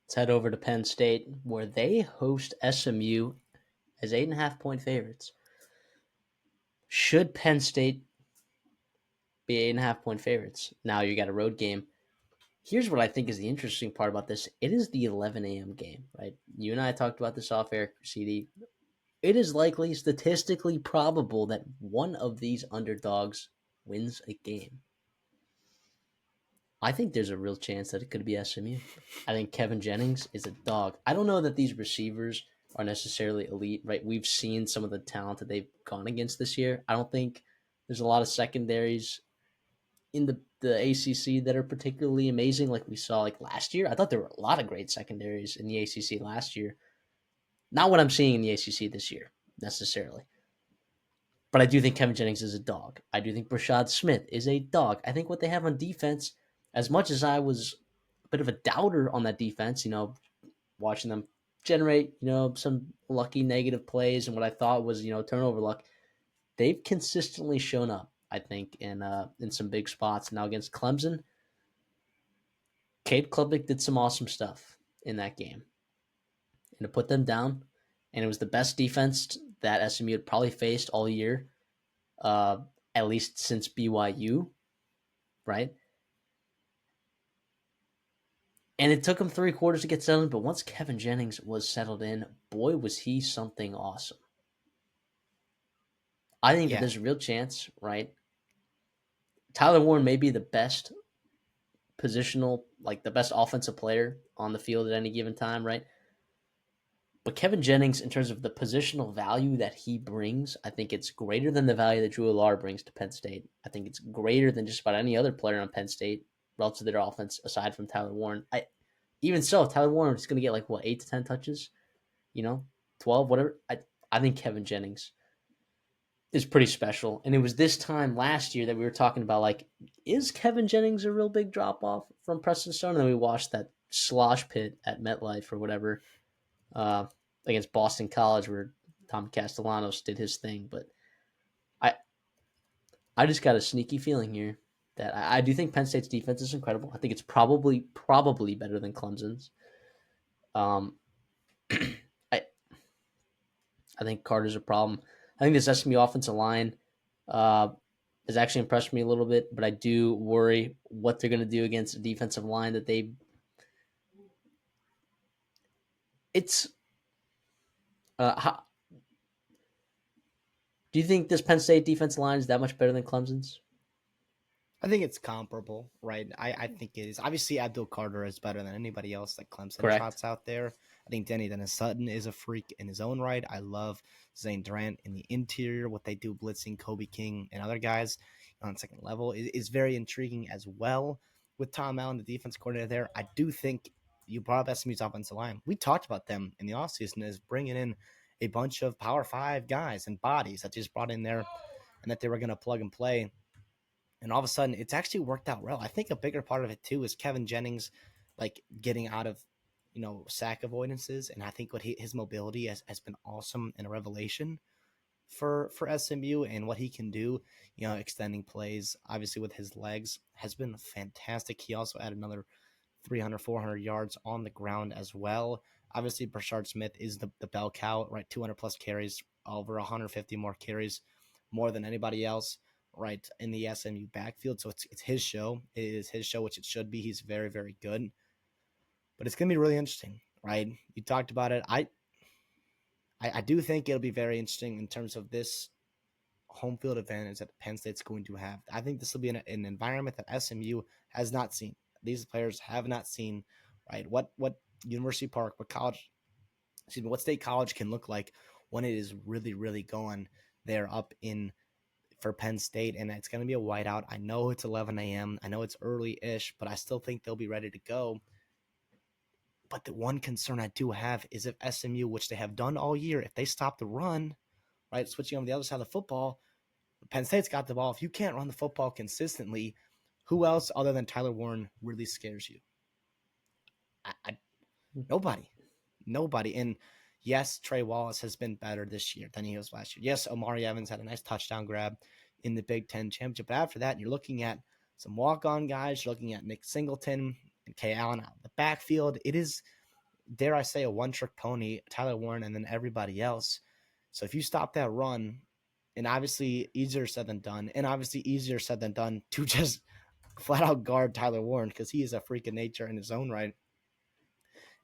Let's head over to Penn State, where they host SMU as 8.5 point favorites. Should Penn State be 8.5 point favorites? Now you got a road game. Here's what I think is the interesting part about this. It is the 11 a.m. game, right? You and I talked about this off air, CD. It is likely, statistically probable, that one of these underdogs wins a game. I think there's a real chance that it could be SMU. I think Kevin Jennings is a dog. I don't know that these receivers are necessarily elite, right? We've seen some of the talent that they've gone against this year. I don't think there's a lot of secondaries in the ACC that are particularly amazing, like we saw like last year. I thought there were a lot of great secondaries in the ACC last year. Not what I'm seeing in the ACC this year necessarily. But I do think Kevin Jennings is a dog. I do think Brashad Smith is a dog. I think what they have on defense, as much as I was a bit of a doubter on that defense, watching them generate, some lucky negative plays and what I thought was, turnover luck, they've consistently shown up, I think, in some big spots. Now against Clemson, Cade Klubnik did some awesome stuff in that game. And to put them down, and it was the best defense that SMU had probably faced all year, uh, at least since BYU, right? And it took him 3 quarters to get settled, but once Kevin Jennings was settled in, boy, was he something awesome. I think that Yeah, there's a real chance, right? Tyler Warren may be the best positional, like the best offensive player on the field at any given time, right? But Kevin Jennings, in terms of the positional value that he brings, I think it's greater than the value that Drew Allar brings to Penn State. I think it's greater than just about any other player on Penn State relative to their offense, aside from Tyler Warren. Even so, Tyler Warren is going to get like what 8 to 10 touches, 12, whatever. I think Kevin Jennings is pretty special, and it was this time last year that we were talking about like, is Kevin Jennings a real big drop off from Preston Stone? And then we watched that slosh pit at MetLife or whatever uh, against Boston College where Tom Castellanos did his thing. But I I just got a sneaky feeling here that I do think Penn State's defense is incredible. I think it's probably better than Clemson's. Um, I I think Carter's a problem. I think this SMU offensive line uh, has actually impressed me a little bit, but I do worry what they're going to do against a defensive line that they. It's how, do you think this Penn State defensive line is that much better than Clemson's? I think it's comparable, right? I think it is. Obviously, Abdul Carter is better than anybody else that Clemson Correct. trots out there. I think Denny Dennis Sutton is a freak in his own right. I love Zane Durant in the interior, what they do blitzing Kobe King and other guys on second level is very intriguing as well. With Tom Allen, the defense coordinator there, I do think you brought up SMU's offensive line. We talked about them in the offseason as bringing in a bunch of Power 5 guys and bodies that just brought in there and that they were going to plug and play, and all of a sudden it's actually worked out well. I think a bigger part of it too is Kevin Jennings like getting out of sack avoidances, and I think his mobility has been awesome and a revelation for SMU, and what he can do, extending plays obviously with his legs has been fantastic. He also had another 300 400 yards on the ground as well. Obviously Brashard Smith is the bell cow, right? 200 plus carries, over 150 more carries, more than anybody else, right, in the SMU backfield. So it's his show. It is his show, which it should be. He's very, very good. But it's going to be really interesting, right? You talked about it. I do think it'll be very interesting in terms of this home field advantage that Penn State's going to have. I think this will be an environment that SMU has not seen. These players have not seen, right? What University Park, what college, excuse me, what state college can look like when it is really, really going there up in for Penn State, and it's going to be a whiteout. I know it's 11 a.m. I know it's early-ish, but I still think they'll be ready to go. But the one concern I do have is if SMU, which they have done all year, if they stop the run, right, switching on the other side of the football, Penn State's got the ball. If you can't run the football consistently, who else other than Tyler Warren really scares you? Nobody. Nobody. And yes, Trey Wallace has been better this year than he was last year. Yes, Omari Evans had a nice touchdown grab in the Big Ten championship. But after that, you're looking at some walk-on guys. You're looking at Nick Singleton and Kay Allen out of the backfield. dare I say, a one-trick pony, Tyler Warren, and then everybody else. So if you stop that run, and obviously easier said than done, and obviously easier said than done to just flat out guard Tyler Warren because he is a freak of nature in his own right.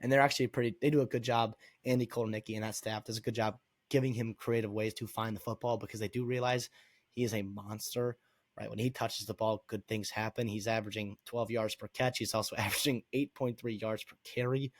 And they're actually they do a good job. Andy Kolnicki and that staff does a good job giving him creative ways to find the football because they do realize he is a monster, right? When he touches the ball, good things happen. He's averaging 12 yards per catch. He's also averaging 8.3 yards per carry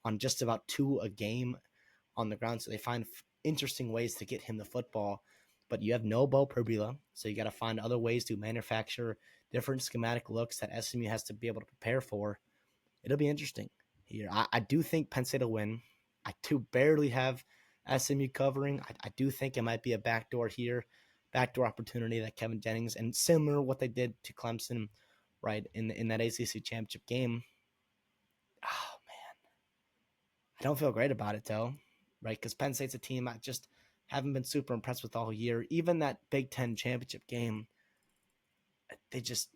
on just about 2 a game on the ground. So they find interesting ways to get him the football. But you have no Bo Perbula, so you got to find other ways to manufacture different schematic looks that SMU has to be able to prepare for. It'll be interesting here. I do think Penn State will win. I do barely have SMU covering. I do think it might be a backdoor here, backdoor opportunity that Kevin Jennings, and similar what they did to Clemson, right, in that ACC championship game. Oh, man. I don't feel great about it, though, right, because Penn State's a team I just haven't been super impressed with all year. Even that Big Ten championship game, they just,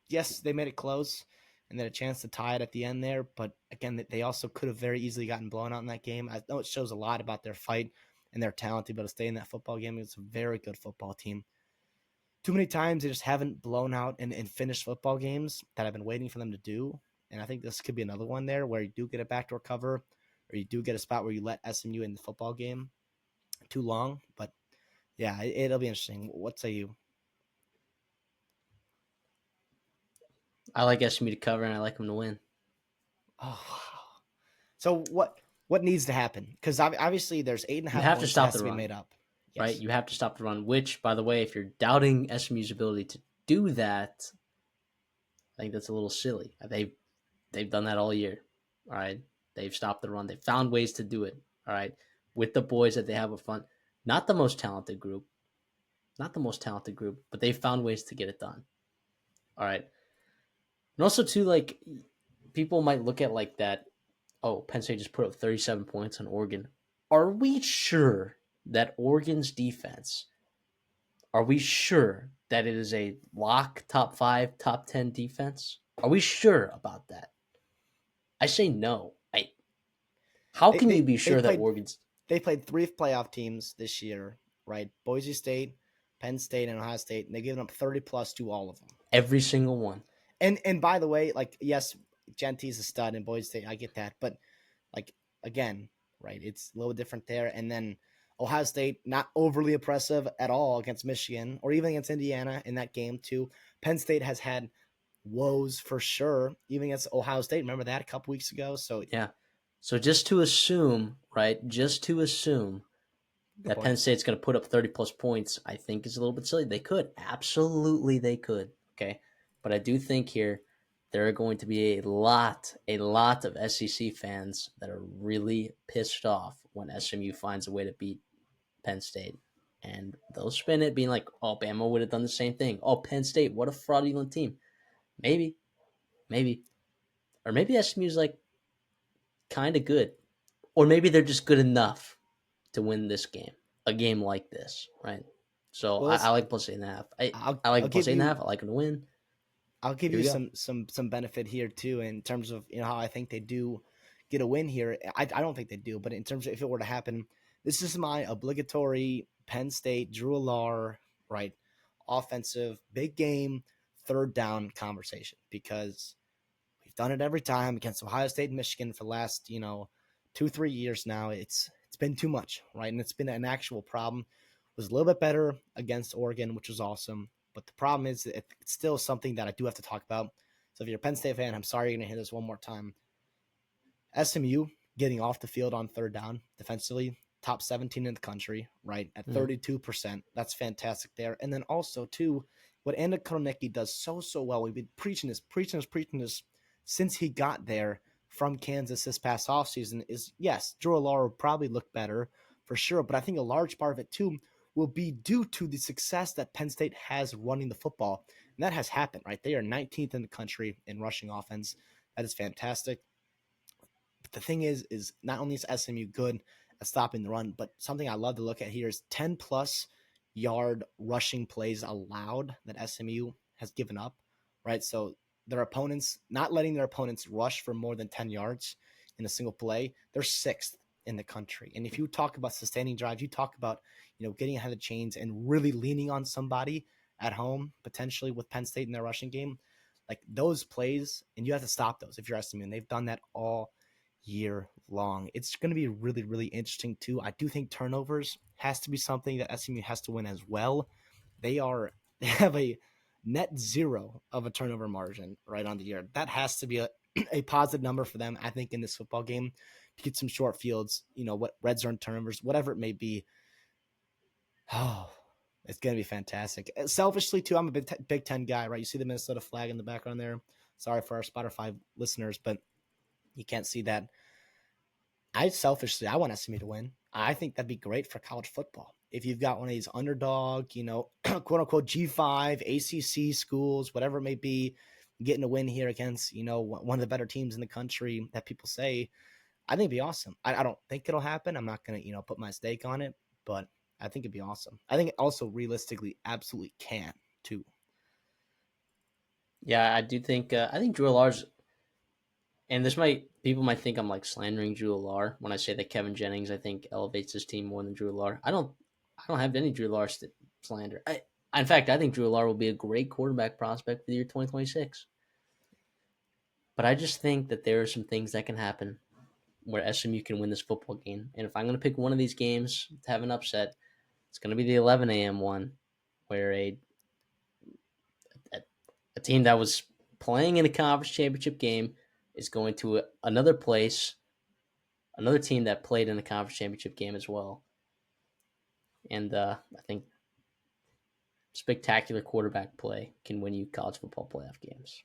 yes, they made it close and they had a chance to tie it at the end there. But again, they also could have very easily gotten blown out in that game. I know it shows a lot about their fight and their talent to be able to stay in that football game. It's a very good football team. Too many times they just haven't blown out and finished football games that I've been waiting for them to do. And I think this could be another one there where you do get a backdoor cover or you do get a spot where you let SMU in the football game too long. But yeah, it'll be interesting. What say you? I like SMU to cover, and I like them to win. Oh, wow. So what needs to happen? Because obviously there's eight and a You half have to points that stop has the to be run, made up. right? Yes. You have to stop the run. Which, by the way, if you're doubting SMU's ability to do that, I think that's a little silly. They've done that all year. All right, they've stopped the run. They've found ways to do it. All right, with the boys that they have up front. Not the most talented group, but they've found ways to get it done. All right, and also too, like people might look at like that. Oh, Penn State just put up 37 points on Oregon. Are we sure that Oregon's defense? Are we sure that it is a lock top 5, top 10 defense? Are we sure about that? I say no. How They can you they be they sure that played Oregon's they played 3 playoff teams this year, right? Boise State, Penn State, and Ohio State, and they've given up 30 plus to all of them. every single one? And by the way, like yes, Genty's a stud in Boise State, I get that, but like again, right? It's a little different there. And then Ohio State not overly impressive at all against Michigan or even against Indiana in that game too. Penn State has had woes for sure, even against Ohio State. Remember that a couple weeks ago? So Yeah. So just to assume, right? Just to assume good that point. Penn State's going to put up 30 plus points, I think is a little bit silly. They could. Absolutely, they could. Okay. But I do think here there are going to be a lot of SEC fans that are really pissed off when SMU finds a way to beat Penn State. And they'll spin it being like, oh, Bama would have done the same thing. Oh, Penn State, what a fraudulent team. Maybe, maybe. Or maybe SMU's like kind of good. Or maybe they're just good enough to win this game, a game like this, right? So Well, I like plus 8.5. I I'll like plus give eight and a you half. I like them to win. I'll give Here you we go. some benefit here too in terms of how I think they do get a win here. I don't think they do, but in terms of if it were to happen, this is my obligatory Penn State Drew Alar right offensive big game third down conversation because we've done it every time against Ohio State and Michigan for the last 2-3 years now. It's been too much, right, and it's been an actual problem. It was a little bit better against Oregon, which was awesome. But the problem is that it's still something that I do have to talk about. So if you're a Penn State fan, I'm sorry you're going to hear this one more time. SMU getting off the field on third down defensively, top 17 in the country, right, at Mm-hmm. 32%. That's fantastic there. And then also, too, what Andy Koronecki does so well, we've been preaching this since he got there from Kansas this past offseason is, yes, Drew Alar will probably look better for sure, but I think a large part of it, too, will be due to the success that Penn State has running the football. And that has happened, right? They are 19th in the country in rushing offense. That is fantastic. But the thing is not only is SMU good at stopping the run, but something I love to look at here is 10 plus yard rushing plays allowed that SMU has given up, right? So their opponents, not letting their opponents rush for more than 10 yards in a single play, they're sixth in the country. And if you talk about sustaining drives, you talk about, getting ahead of the chains and really leaning on somebody at home, potentially with Penn State in their rushing game, like those plays, and you have to stop those if you're SMU. And they've done that all year long. It's going to be really, really interesting too. I do think turnovers has to be something that SMU has to win as well. They have a net zero of a turnover margin right on the year. That has to be a positive number for them, I think, in this football game to get some short fields, what red zone turnovers, whatever it may be. Oh, it's going to be fantastic. Selfishly, too, I'm a Big Ten guy, right? You see the Minnesota flag in the background there. Sorry for our Spotify listeners, but you can't see that. I want SMU to win. I think that'd be great for college football. If you've got one of these underdog, quote unquote G5, ACC schools, whatever it may be, getting a win here against, one of the better teams in the country that people say, I think it'd be awesome. I don't think it'll happen. I'm not going to, put my stake on it, but I think it'd be awesome. I think it also realistically absolutely can too. Yeah, I think Drew Lar's, and people might think I'm like slandering Drew Lar when I say that Kevin Jennings I think elevates his team more than Drew Lar. I don't have any Drew Lar slander. In fact, I think Drew Lar will be a great quarterback prospect for the year 2026. But I just think that there are some things that can happen where SMU can win this football game. And if I'm going to pick one of these games to have an upset, it's going to be the 11 a.m. one, where a team that was playing in a conference championship game is going to another place, another team that played in a conference championship game as well. And I think spectacular quarterback play can win you college football playoff games.